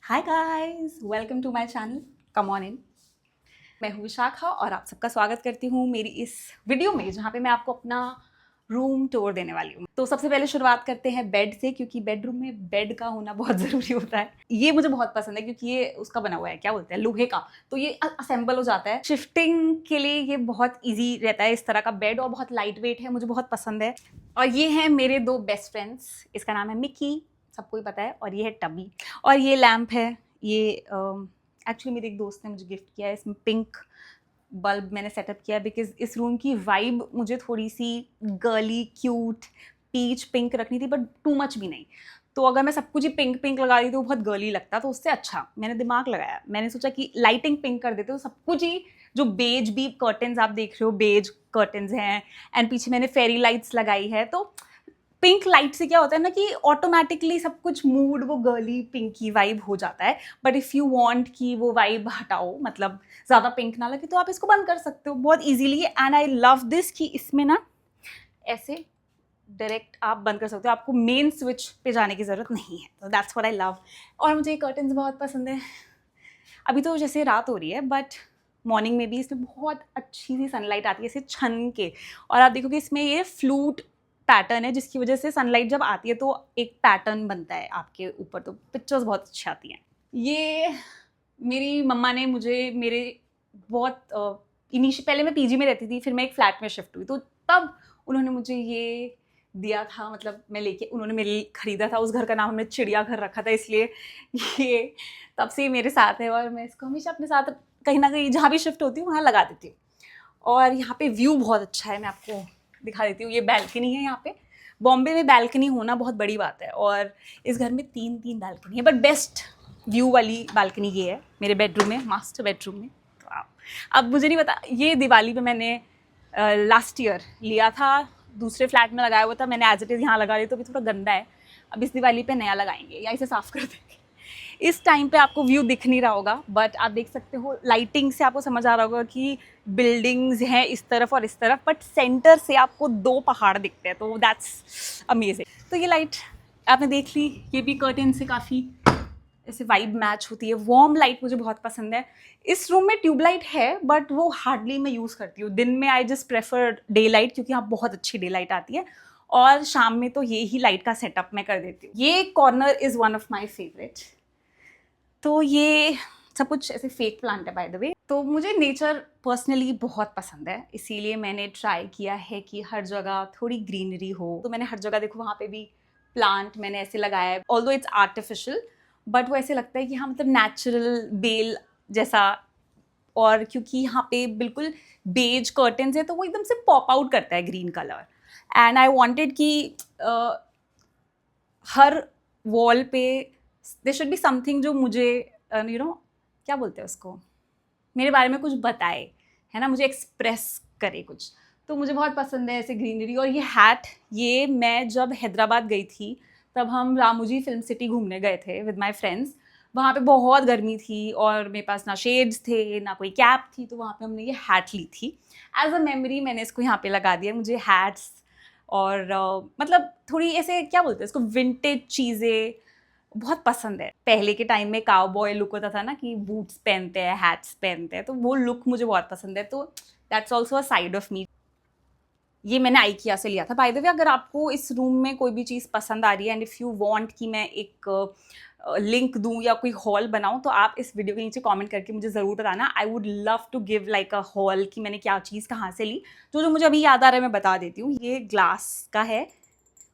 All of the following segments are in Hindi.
Hi guys, welcome to my channel. Come on in. मैं हूँ विशाखा और आप सबका स्वागत करती हूँ मेरी इस वीडियो में जहाँ पे मैं आपको अपना रूम टूर देने वाली हूँ। तो सबसे पहले शुरुआत करते हैं बेड से, क्योंकि बेडरूम में बेड का होना बहुत ज़रूरी होता है। ये मुझे बहुत पसंद है क्योंकि ये उसका बना हुआ है, क्या बोलते हैं, लोहे का। तो ये असेंबल हो जाता है। शिफ्टिंग के लिए ये बहुत ईजी रहता है इस तरह का बेड, और बहुत लाइट वेट है, मुझे बहुत पसंद है। और ये हैं मेरे दो बेस्ट फ्रेंड्स। इसका नाम है मिक्की, सबको ही पता है, और ये है टबी। और ये लैम्प है। ये एक्चुअली मेरे एक दोस्त ने मुझे गिफ्ट किया है। इसमें पिंक बल्ब मैंने सेटअप किया है बिकॉज इस रूम की वाइब मुझे थोड़ी सी गर्ली, क्यूट, पीच पिंक रखनी थी, बट टू मच भी नहीं। तो अगर मैं सब कुछ ही पिंक पिंक लगा दी तो बहुत गर्ली लगता, तो उससे अच्छा मैंने दिमाग लगाया। मैंने सोचा कि लाइटिंग पिंक कर देते तो सब कुछ ही, जो बेज भी कर्टन्स आप देख रहे हो, बेज कर्टन्स हैं, एंड पीछे मैंने फेरी लाइट्स लगाई है। तो पिंक लाइट से क्या होता है ना कि ऑटोमेटिकली सब कुछ मूड वो गर्ली पिंकी वाइब हो जाता है। बट इफ़ यू वांट कि वो वाइब हटाओ, मतलब ज़्यादा पिंक ना लगे, तो आप इसको बंद कर सकते हो बहुत easily. And I love this कि इसमें ना ऐसे डायरेक्ट आप बंद कर सकते हो, आपको मेन स्विच पे जाने की ज़रूरत नहीं है। तो दैट्स व्हाट आई लव। और मुझे ये कर्टन्स बहुत पसंद है। अभी तो जैसे रात हो रही है, बट मॉर्निंग में भी इसमें बहुत अच्छी सी सनलाइट आती है ऐसे छन के। और आप देखोगे इसमें ये फ्लूट पैटर्न है, जिसकी वजह से सनलाइट जब आती है तो एक पैटर्न बनता है आपके ऊपर, तो पिक्चर्स बहुत अच्छी आती हैं। ये मेरी मम्मा ने मुझे मेरे बहुत पहले मैं पीजी में रहती थी, फिर मैं एक फ्लैट में शिफ्ट हुई, तो तब उन्होंने मुझे ये दिया था। मतलब मैं लेके, उन्होंने मेरे लिए खरीदा था। उस घर का नाम हमने चिड़ियाघर रखा था, इसलिए ये तब से मेरे साथ है। और मैं इसको हमेशा अपने साथ कहीं ना कहीं जहाँ भी शिफ्ट होती हूँ वहाँ लगा देती हूँ। और यहाँ पे व्यू बहुत अच्छा है, मैं आपको दिखा देती हूँ। ये बैल्कनी है यहाँ पे। बॉम्बे में बैल्कनी होना बहुत बड़ी बात है, और इस घर में तीन तीन बैल्कनी है, बट बेस्ट व्यू वाली बैल्कनी ये है मेरे बेडरूम में, मास्टर बेडरूम में। तो आप, अब मुझे नहीं पता, ये दिवाली पे मैंने लास्ट ईयर लिया था, दूसरे फ्लैट में लगाया हुआ था मैंने, एज इट इज़ यहाँ लगा ली, तो अभी थोड़ा गंदा है। अब इस दिवाली पे नया लगाएंगे या इसे साफ़ कर देंगे। इस टाइम पे आपको व्यू दिख नहीं रहा होगा, बट आप देख सकते हो लाइटिंग से आपको समझ आ रहा होगा कि बिल्डिंग्स हैं इस तरफ और इस तरफ, बट सेंटर से आपको दो पहाड़ दिखते हैं, तो दैट्स अमेजिंग। तो ये लाइट आपने देख ली, ये भी कर्टन से काफ़ी ऐसे वाइब मैच होती है। वार्म लाइट मुझे बहुत पसंद है। इस रूम में ट्यूबलाइट है, बट वो हार्डली मैं यूज़ करती हूँ। दिन में I just prefer day light, क्योंकि यहाँ बहुत अच्छी डे लाइट आती है, और शाम में तो ये ही लाइट का सेटअप मैं कर देती हूँ। ये corner is one of my favourite. तो ये सब कुछ ऐसे फेक प्लांट है बाय द वे। तो मुझे नेचर पर्सनली बहुत पसंद है, इसीलिए मैंने ट्राई किया है कि हर जगह थोड़ी ग्रीनरी हो। तो मैंने हर जगह, देखो वहाँ पे भी प्लांट मैंने ऐसे लगाया है, ऑल्दो इट्स आर्टिफिशियल, बट वो ऐसे लगता है कि हाँ, मतलब नेचुरल बेल जैसा। और क्योंकि यहाँ पे बिल्कुल बेज कर्टन्स है, तो वो एकदम से पॉप आउट करता है green colour. And I wanted कि हर वॉल पे देयर शुड बी समथिंग जो मुझे क्या बोलते हैं उसको, मेरे बारे में कुछ बताए, है ना, मुझे एक्सप्रेस करे कुछ। तो मुझे बहुत पसंद है ऐसे ग्रीनरी। और ये हैट, ये मैं जब हैदराबाद गई थी तब हम रामोजी फिल्म सिटी घूमने गए थे विद माय फ्रेंड्स। वहाँ पे बहुत गर्मी थी और मेरे पास ना शेड्स थे ना कोई कैप थी, तो वहाँ पे हमने ये हैट ली थी। एज अ मेमोरी मैंने इसको यहाँ पे लगा दिया। मुझे हैट्स और मतलब थोड़ी ऐसे, क्या बोलते हैं इसको, विंटेज चीज़ें बहुत पसंद है। पहले के टाइम में काउबॉय लुक होता था ना, कि बूट्स पहनते हैं, हैट्स पहनते हैं, तो वो लुक मुझे बहुत पसंद है। तो that's also a side of me. ये मैंने आइकिया से लिया था। बाय द वे, अगर आपको इस रूम में कोई भी चीज़ पसंद आ रही है एंड इफ़ यू वांट कि मैं एक लिंक दूँ या कोई हॉल बनाऊँ, तो आप इस वीडियो के नीचे कमेंट करके मुझे ज़रूर बताना। I would love to give like a haul कि मैंने क्या चीज़ कहाँ से ली। जो जो मुझे अभी याद आ रहा है मैं बता देती हूँ। ये ग्लास का है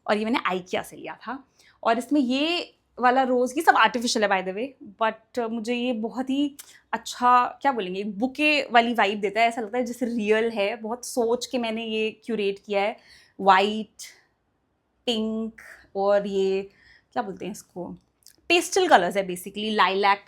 और ये मैंने आइकिया से लिया था। और इसमें ये वाला रोज़, ये सब आर्टिफिशियल है बाय द वे, बट मुझे ये बहुत ही अच्छा, क्या बोलेंगे, बुके वाली वाइब देता है। ऐसा लगता है जैसे रियल है। बहुत सोच के मैंने ये क्यूरेट किया है। वाइट, पिंक, और ये क्या बोलते हैं इसको, पेस्टल कलर्स है बेसिकली, लाइलैक,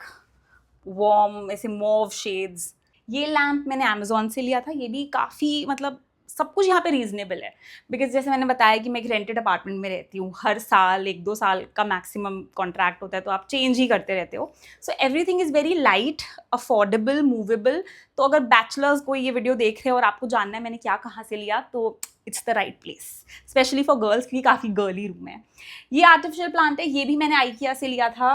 वॉर्म ऐसे मॉव शेड्स। ये लैम्प मैंने अमेजोन से लिया था। ये भी काफ़ी, मतलब सब कुछ यहाँ पे रीजनेबल है, बिकॉज जैसे मैंने बताया कि मैं एक रेंटेड अपार्टमेंट में रहती हूँ। हर साल 1-2 साल का मैक्सिमम कॉन्ट्रैक्ट होता है, तो आप चेंज ही करते रहते हो। So everything is very light, affordable, movable. तो अगर बैचलर्स को ये वीडियो देख रहे हो और आपको जानना है मैंने क्या कहाँ से लिया, तो it's the right place, specially for girls, क्योंकि काफ़ी गर्ली रूम है। ये आर्टिफिशियल प्लांट है, ये भी मैंने आइकिया से लिया था।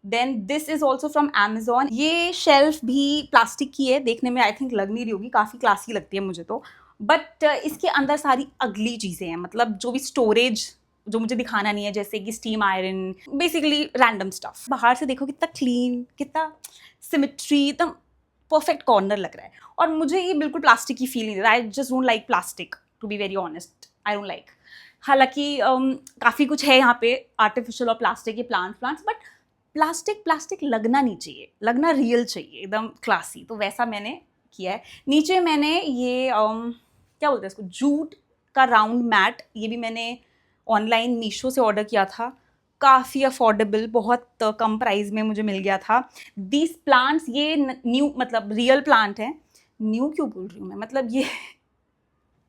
Then this is also from Amazon। ये शेल्फ भी प्लास्टिक की है, देखने में आई थिंक लग नहीं रही होगी, काफ़ी क्लासी लगती है मुझे तो, बट इसके अंदर सारी अगली चीज़ें हैं, मतलब जो भी स्टोरेज जो मुझे दिखाना नहीं है, जैसे कि steam iron, basically random stuff. बाहर से देखो कितना क्लीन, कितना सिमेट्री, एकदम परफेक्ट कॉर्नर लग रहा है, और मुझे ये बिल्कुल प्लास्टिक की फील नहीं देता। I just don't like plastic, to be very honest, I don't like. हालांकि काफ़ी कुछ है यहाँ पे आर्टिफिशियल और प्लास्टिक के प्लांट्स, बट प्लास्टिक लगना नहीं चाहिए, लगना रियल चाहिए, एकदम क्लासी। तो वैसा मैंने किया है। नीचे मैंने ये क्या बोलते हैं इसको, जूट का राउंड मैट, ये भी मैंने ऑनलाइन मीशो से ऑर्डर किया था, काफ़ी अफोर्डेबल, बहुत कम प्राइस में मुझे मिल गया था। दीज प्लांट्स, ये न्यू मतलब रियल प्लांट हैं, न्यू क्यों बोल रही हूँ मैं, मतलब ये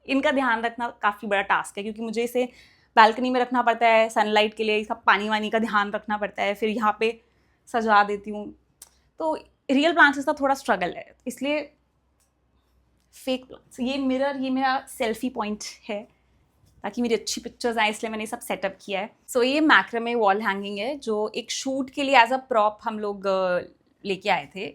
इनका ध्यान रखना काफ़ी बड़ा टास्क है, क्योंकि मुझे इसे बालकनी में रखना पड़ता है सनलाइट के लिए, इसका पानी वानी का ध्यान रखना पड़ता है, फिर यहाँ पे सजा देती हूँ, तो रियल प्लांट्स का थोड़ा स्ट्रगल है, इसलिए फेक प्लांट्स। ये मिरर, ये मेरा सेल्फी पॉइंट है, ताकि मेरी अच्छी पिक्चर्स आए, इसलिए मैंने सब सेटअप किया है। सो ये मैक्रमे वॉल हैंगिंग है, जो एक शूट के लिए एज अ प्रॉप हम लोग लेके आए थे,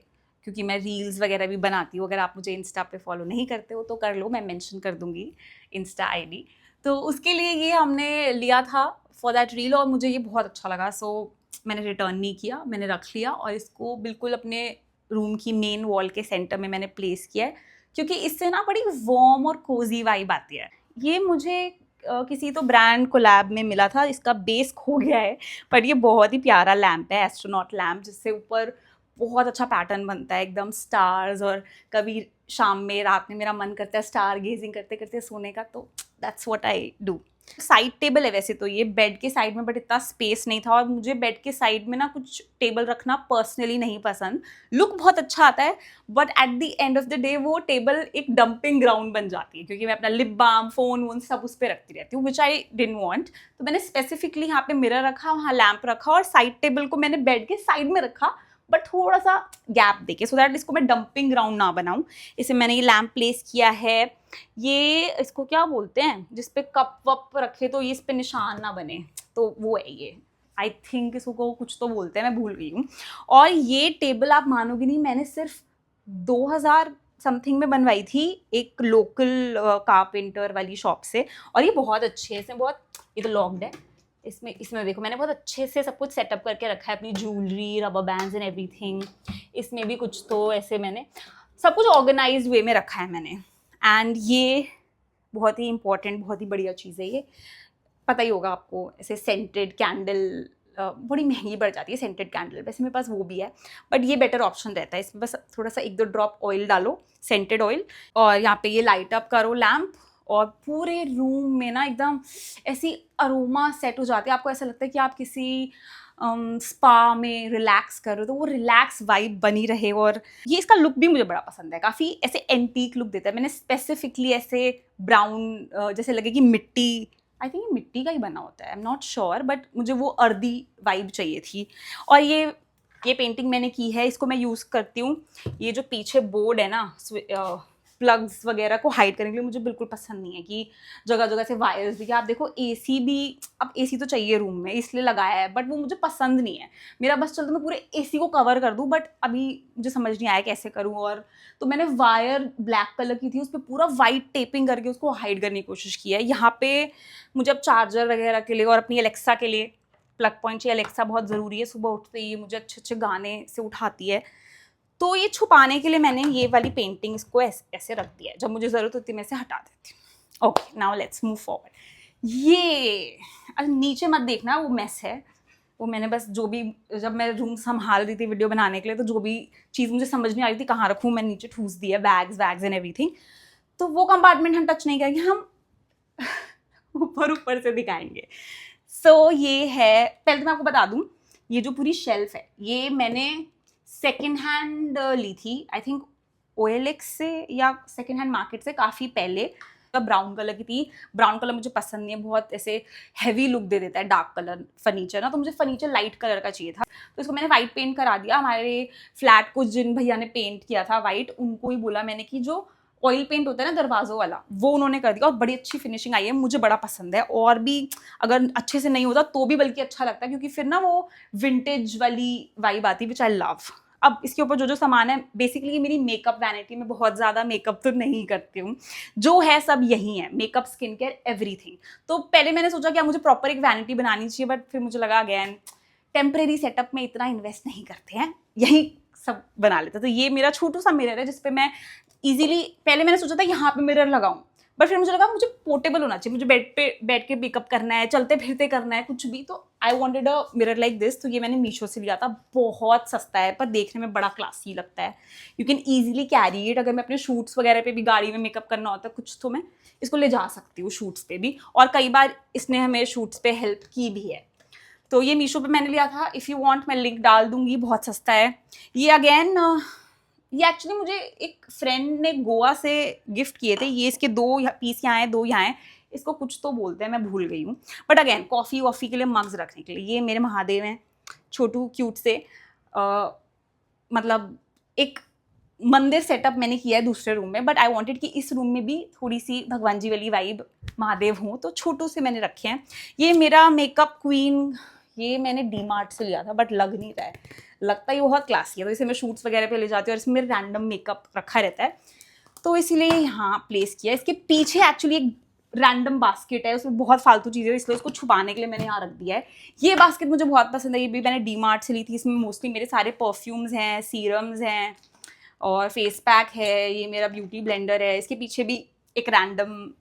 क्योंकि मैं रील्स वगैरह भी बनाती हूँ। अगर आप मुझे इंस्टा पे फॉलो नहीं करते हो तो कर लो, मैं मेंशन कर दूँगी इंस्टा आईडी। तो उसके लिए ये हमने लिया था फॉर दैट रील, और मुझे ये बहुत अच्छा लगा, सो मैंने रिटर्न नहीं किया, मैंने रख लिया, और इसको बिल्कुल अपने रूम की मेन वॉल के सेंटर में मैंने प्लेस किया है, क्योंकि इससे ना बड़ी वार्म और कोजी वाइब आती है। ये मुझे किसी तो ब्रांड कोलैब में मिला था, इसका बेस खो गया है, पर ये बहुत ही प्यारा लैम्प है, एस्ट्रोनॉट लैम्प, जिससे ऊपर बहुत अच्छा पैटर्न बनता है, एकदम स्टार्स, और कभी शाम में रात में मेरा मन करता है स्टार गेजिंग करते करते सोने का, तो that's what I do. Side table है वैसे तो ये बेड के साइड में, बट इतना स्पेस नहीं था, और मुझे बेड के साइड में ना कुछ टेबल रखना पर्सनली नहीं पसंद। लुक बहुत अच्छा आता है, but at the end of the day वो टेबल एक डंपिंग ग्राउंड बन जाती है, क्योंकि मैं अपना लिप बाम, फोन वोन सब उस पर रखती रहती हूँ, विच आई डिडंट वांट। तो मैंने स्पेसिफिकली यहाँ पे मिरर रखा, वहाँ लैम्प रखा, और साइड टेबल को मैंने बेड के साइड में रखा, बट थोड़ा सा गैप देके, सो दैट इसको मैं डंपिंग ग्राउंड ना बनाऊं। इसे मैंने ये लैम्प प्लेस किया है। ये इसको क्या बोलते हैं, जिस पे कप वप रखे तो ये इस पे निशान ना बने, तो वो है ये, आई थिंक इसको कुछ तो बोलते हैं, मैं भूल गई हूँ। और ये टेबल आप मानोगे नहीं, मैंने सिर्फ 2000 समथिंग में बनवाई थी एक लोकल कारपेंटर वाली शॉप से, और ये बहुत अच्छी है। इसमें बहुत, ये तो लॉक्ड है, इसमें देखो मैंने बहुत अच्छे से सब कुछ सेटअप करके रखा है, अपनी jewellery, rubber bands and everything. इसमें भी कुछ तो ऐसे मैंने सब कुछ ऑर्गेनाइज्ड वे में रखा है मैंने। एंड ये बहुत ही इंपॉर्टेंट, बहुत ही बढ़िया चीज़ है, ये पता ही होगा आपको, ऐसे सेंटेड कैंडल बड़ी महंगी पड़ जाती है सेंटेड कैंडल, वैसे मेरे पास वो भी है, बट ये बेटर ऑप्शन रहता है। इसमें बस थोड़ा सा 1-2 ड्रॉप ऑयल डालो, सेंटेड ऑयल, और यहाँ पे ये लाइट अप करो लैम्प, और पूरे रूम में ना एकदम ऐसी अरोमा सेट हो जाती है, आपको ऐसा लगता है कि आप किसी स्पा में रिलैक्स कर रहे हो, तो वो रिलैक्स वाइब बनी रहे। और ये इसका लुक भी मुझे बड़ा पसंद है, काफ़ी ऐसे एंटीक लुक देता है। मैंने स्पेसिफिकली ऐसे ब्राउन जैसे लगे कि मिट्टी, आई थिंक ये मिट्टी का ही बना होता है, I am not sure, but मुझे वो अर्दी वाइब चाहिए थी। और ये पेंटिंग मैंने की है, इसको मैं यूज़ करती हूँ। ये जो पीछे बोर्ड है ना, प्लग्स वगैरह को हाइड करने के लिए, मुझे बिल्कुल पसंद नहीं है कि जगह जगह से वायर्स दिखे। आप देखो एसी भी, अब एसी तो चाहिए रूम में इसलिए लगाया है, बट वो मुझे पसंद नहीं है। मेरा बस चलता मैं पूरे एसी को कवर कर दूं, बट अभी मुझे समझ नहीं आया कैसे करूं। और तो मैंने वायर ब्लैक कलर की थी, उस पर पूरा वाइट टेपिंग करके उसको हाइड करने की कोशिश की है। यहाँ पे मुझे अब चार्जर वगैरह के लिए और अपनी एलेक्सा के लिए प्लग पॉइंट चाहिए। एलेक्सा बहुत ज़रूरी है, सुबह उठते ही मुझे अच्छे अच्छे गाने से उठाती है, तो ये छुपाने के लिए मैंने ये वाली पेंटिंग इसको ऐसे रख दिया है, जब मुझे ज़रूरत होती है मैं इसे हटा देती हूँ। Okay, now let's move forward. ये नीचे मत देखना, वो मेस है, वो मैंने बस जो भी, जब मैं रूम संभाल रही थी वीडियो बनाने के लिए, तो जो भी चीज़ मुझे समझ नहीं आ रही थी कहाँ रखूँ, मैं नीचे ठूस दिया, बैग्स एंड एवरीथिंग। तो वो कंपार्टमेंट हम टच नहीं करेंगे, हम ऊपर से दिखाएंगे। सो ये है, पहले तो मैं आपको बता दूँ, ये जो पूरी शेल्फ है ये मैंने सेकेंड हैंड ली थी, आई थिंक OLX से या सेकेंड हैंड मार्केट से, काफ़ी पहले। ब्राउन कलर की थी। ब्राउन कलर मुझे पसंद नहीं है, बहुत ऐसे हैवी लुक दे देता है डार्क कलर फर्नीचर ना, तो मुझे फर्नीचर लाइट कलर का चाहिए था, तो इसको मैंने वाइट पेंट करा दिया। हमारे फ्लैट को जिन भैया ने पेंट किया था वाइट, उनको ही बोला मैंने कि जो ऑयल पेंट होता है ना दरवाज़ों वाला, वो उन्होंने कर दिया और बड़ी अच्छी फिनिशिंग आई है, मुझे बड़ा पसंद है। और भी अगर अच्छे से नहीं होता तो भी बल्कि अच्छा लगता है, क्योंकि फिर ना वो विंटेज वाली वाइब आती है, विच आई लव। अब इसके ऊपर जो जो सामान है, बेसिकली मेरी मेकअप वैनिटी में बहुत ज़्यादा मेकअप तो नहीं करती हूँ, जो है सब यही है, मेकअप, स्किन केयर, एवरीथिंग। तो पहले मैंने सोचा कि मुझे प्रॉपर एक वैनिटी बनानी चाहिए, बट फिर मुझे लगा अगेन टेम्परेरी सेटअप में इतना इन्वेस्ट नहीं करते हैं, यही सब बना लेते। तो ये मेरा छोटू सा मिरर है जिसपे मैं इजीली, पहले मैंने सोचा था यहाँ पे मिरर लगाऊं, बट फिर मुझे लगा मुझे पोर्टेबल होना चाहिए, मुझे बेड पे बैठ के मेकअप करना है, चलते फिरते करना है कुछ भी, तो I wanted a mirror like this. तो ये मैंने मीशो से लिया था, बहुत सस्ता है पर देखने में बड़ा क्लासी लगता है। You can easily carry it, अगर मैं अपने शूट्स वगैरह पे भी गाड़ी में मेकअप करना होता है कुछ, तो मैं इसको ले जा सकती हूँ शूट्स पे भी, और कई बार इसने हमें शूट्स पे हेल्प की भी है। तो ये मीशो पे मैंने लिया था, इफ़ यू वांट मैं लिंक डाल दूंगी, बहुत सस्ता है। ये अगेन ये एक्चुअली मुझे एक फ्रेंड ने गोवा से गिफ्ट किए थे। ये इसके 2 पीस यहाँ हैं, 2 यहाँ हैं, इसको कुछ तो बोलते हैं, मैं भूल गई हूँ, बट अगेन कॉफ़ी वॉफ़ी के लिए मग्स रखने के लिए। ये मेरे महादेव हैं, छोटू क्यूट से, मतलब एक मंदिर सेटअप मैंने किया है दूसरे रूम में, बट आई वांटेड कि इस रूम में भी थोड़ी सी भगवान जी वाली वाइब, महादेव हूँ, तो छोटू से मैंने रखे हैं। ये मेरा मेकअप क्वीन, ये मैंने डी मार्ट से लिया था, बट लग नहीं रहा है, लगता ही बहुत क्लासी है, तो इसे मैं शूट्स वगैरह पे ले जाती हूँ, और इसमें रैंडम मेकअप रखा रहता है, तो इसीलिए यहाँ प्लेस किया। इसके पीछे एक्चुअली एक रैंडम बास्केट है, उसमें बहुत फालतू चीज़ें, इसलिए उसको छुपाने के लिए मैंने यहाँ रख दिया है। ये बास्केट मुझे बहुत पसंद है, ये भी मैंने डी मार्ट से ली थी। इसमें मोस्टली मेरे सारे परफ्यूम्स हैं, सीरम्स हैं और फेस पैक है, ये मेरा ब्यूटी ब्लेंडर है। इसके पीछे भी एक रैंडम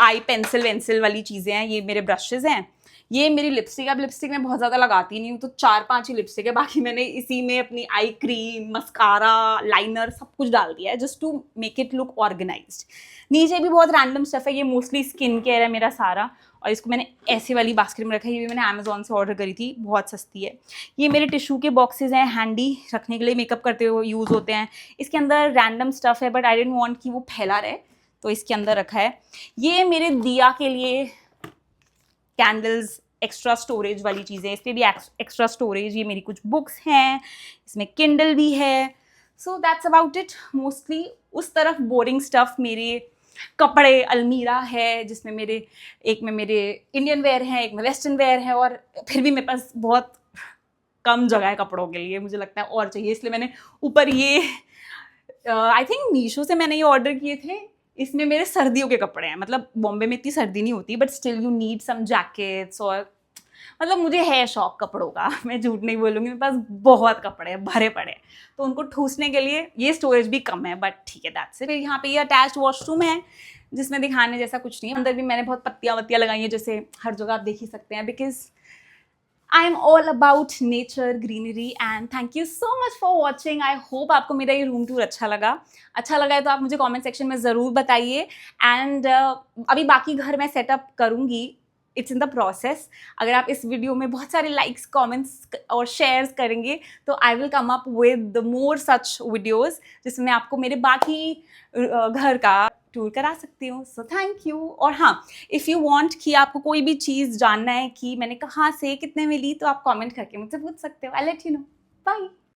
आई पेंसिल वेंसिल वाली चीज़ें हैं, ये मेरे ब्रशेज़ हैं, ये मेरी लिपस्टिक। अब लिपस्टिक मैं बहुत ज़्यादा लगाती नहीं हूँ, तो 4-5 ही लिपस्टिक है, बाकी मैंने इसी में अपनी आई क्रीम, मस्कारा, लाइनर सब कुछ डाल दिया है, just to make it look organised. नीचे भी बहुत रैंडम स्टफ है, ये मोस्टली स्किन केयर है मेरा सारा, और इसको मैंने ऐसे वाली बास्केट में रखा है, ये भी मैंने अमेजोन से ऑर्डर करी थी, बहुत सस्ती है। ये मेरे टिश्यू के बॉक्सेस हैं, हैंडी रखने के लिए, मेकअप करते हुए यूज़ होते हैं। इसके अंदर रैंडम स्टफ है, बट आई डेंट वांट कि वो फैला रहे, तो इसके अंदर रखा है। ये मेरे दिया के लिए कैंडल्स, एक्स्ट्रा स्टोरेज वाली चीज़ें, इस पर भी एक्स्ट्रा स्टोरेज। ये मेरी कुछ बुक्स हैं, इसमें किंडल भी है। So that's about it. Mostly उस तरफ बोरिंग स्टफ, मेरे कपड़े अलमीरा है जिसमें मेरे, एक में मेरे इंडियन वेयर हैं, एक में वेस्टर्न वेयर है, और फिर भी मेरे पास बहुत कम जगह है कपड़ों के लिए, मुझे लगता है और चाहिए, इसलिए मैंने ऊपर ये आई थिंक मीशो से मैंने ये ऑर्डर किए थे। इसमें मेरे सर्दियों के कपड़े हैं, मतलब बॉम्बे में इतनी सर्दी नहीं होती, but still you need some jackets, और मतलब मुझे है शौक कपड़ों का, मैं झूठ नहीं बोलूँगी, मेरे पास बहुत कपड़े हैं, भरे पड़े हैं, तो उनको ठूसने के लिए ये स्टोरेज भी कम है, बट ठीक है, दैट्स इट। यहाँ पे ये अटैच्ड वॉशरूम है जिसमें दिखाने जैसा कुछ नहीं है। अंदर भी मैंने बहुत पत्तियाँ वत्तियाँ लगाई हैं, जैसे हर जगह आप देख ही सकते हैं, because I am all about nature, greenery, and thank you so much for watching. I hope आपको मेरा ये रूम टूर अच्छा लगा है तो आप मुझे कमेंट सेक्शन में ज़रूर बताइए। एंड अभी बाकी घर मैं सेटअप करूँगी, इट्स इन द प्रोसेस। अगर आप इस वीडियो में बहुत सारे लाइक्स, कमेंट्स और शेयर्स करेंगे तो I will come up with more such videos जिसमें मैं आपको मेरे बाकी घर का टूर करा सकती हूँ। So thank you. और हाँ, इफ़ यू वांट कि आपको कोई भी चीज़ जानना है कि मैंने कहाँ से कितने में ली, तो आप कमेंट करके मुझसे पूछ सकते हो। I let you know. Bye.